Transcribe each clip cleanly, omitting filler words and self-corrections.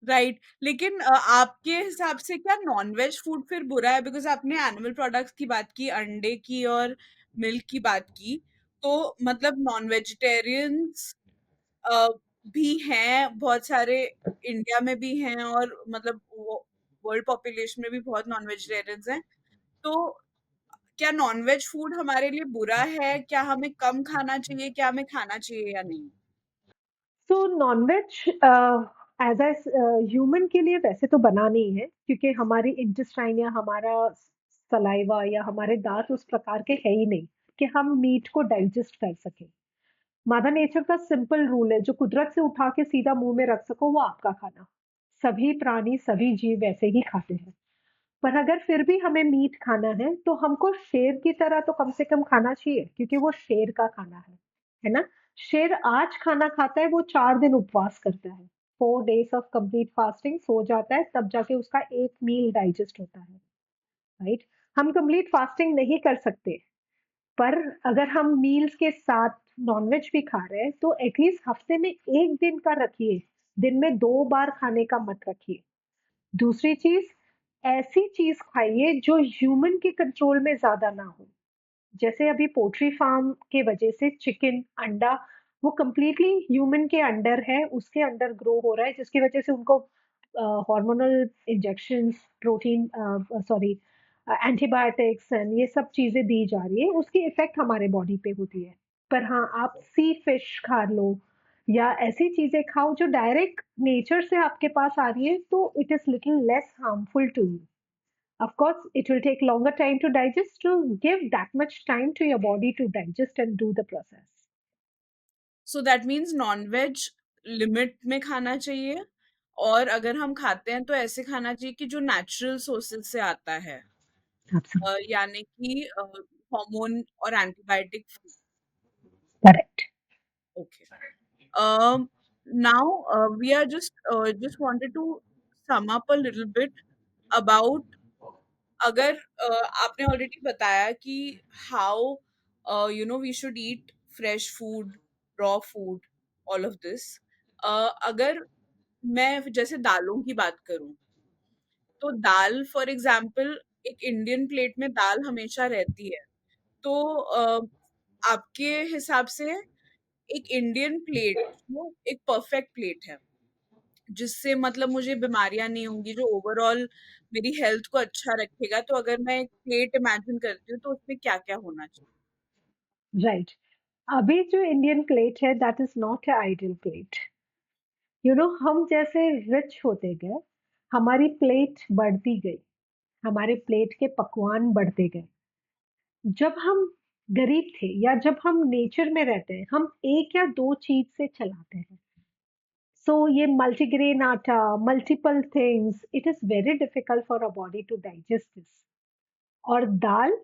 Right, लेकिन आपके हिसाब से क्या नॉनवेज फूड फिर बुरा है? बिकॉज आपने एनिमल प्रोडक्ट्स की बात की, अंडे की और मिल्क की बात की, तो मतलब नॉन वेजिटेरियंस भी हैं बहुत सारे, इंडिया में भी हैं, और मतलब वर्ल्ड पॉपुलेशन में भी बहुत नॉन वेजिटेरियंस हैं। तो क्या नॉनवेज फूड हमारे लिए बुरा है? क्या हमें कम खाना चाहिए? क्या हमें खाना चाहिए या नहीं? सो नॉनवेज एज ए ह्यूमन के लिए वैसे तो बना नहीं है, क्योंकि हमारी इंटेस्टाइन या हमारा सलाइवा या हमारे दांत उस प्रकार के है ही नहीं कि हम मीट को डाइजेस्ट कर सकें। मदर नेचर का सिंपल रूल है, जो कुदरत से उठा के सीधा मुंह में रख सको वो आपका खाना। सभी प्राणी सभी जीव वैसे ही खाते हैं। पर अगर फिर भी हमें मीट खाना है तो हमको शेर की तरह तो कम से कम खाना चाहिए, क्योंकि वो शेर का खाना है ना? शेर आज खाना खाता है, वो 4 दिन उपवास करता है, 4 days ऑफ कंप्लीट फास्टिंग, सो जाता है, तब जाके उसका एक मील डाइजेस्ट होता है। राइट? हम कंप्लीट फास्टिंग नहीं कर सकते, पर अगर हम मील्स के साथ नॉनवेज भी खा रहे हैं तो एटलीस्ट हफ्ते में 1 दिन का रखिए, दिन में 2 बार खाने का मत रखिए। दूसरी चीज, ऐसी चीज खाइए जो ह्यूमन के कंट्रोल में ज्यादा ना हो। जैसे अभी पोल्ट्री फार्म के वजह से चिकन, अंडा, वो कंप्लीटली ह्यूमन के अंडर है, उसके अंडर ग्रो हो रहा है, जिसकी वजह से उनको hormonal injections, protein, sorry, antibiotics and ये सब चीजें दी जा रही है, उसकी इफेक्ट हमारे बॉडी पे होती है। पर हाँ, आप सी फिश खा लो या ऐसी चीजें खाओ जो डायरेक्ट नेचर से आपके पास आ रही है, तो it is little less harmful to you. Of course, it will take longer time to digest, to give that much time to your body to digest and do the process. So that means non veg limit में खाना चाहिए, और अगर हम खाते हैं तो ऐसे खाना चाहिए कि जो नेचुरल सोर्सेज से आता है, Absolutely. यानी कि हार्मोन और antibiotic free. Correct. Okay, now we are just wanted to sum up a little bit about, अगर आपने ऑलरेडी बताया कि how we should eat fresh food, raw food, all of this, अगर मैं जैसे दालों की बात करूं, तो दाल फॉर एग्जाम्पल, एक इंडियन प्लेट में दाल हमेशा रहती है, तो आपके हिसाब से एक इंडियन प्लेट जो एक परफेक्ट प्लेट है, जिससे मतलब मुझे बीमारियां नहीं होंगी, जो ओवरऑल मेरी हेल्थ को अच्छा रखेगा, तो अगर मैं एक प्लेट इमेजिन करती हूँ तो उसमें क्या क्या होना चाहिए? Right. अभी जो इंडियन प्लेट है, that is not a ideal plate. हम जैसे रिच होते गए, हमारी प्लेट बढ़ती गई, हमारे प्लेट के पकवान बढ़ते गए। जब हम गरीब थे या जब हम नेचर में रहते हैं, हम एक या दो चीज से चलाते हैं। सो ये मल्टीग्रेन आटा, multiple things, it is very difficult for a body to digest this. और dal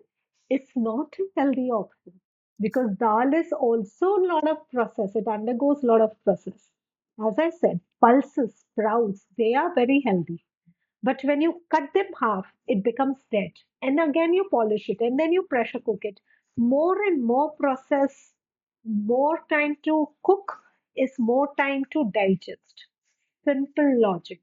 is not a healthy option, because dal is also a lot of process. It undergoes a lot of process. As I said, pulses, sprouts, they are very healthy. But when you cut them half, it becomes dead. And again, you polish it and then you pressure cook it. More and more process, more time to cook is more time to digest. Simple logic.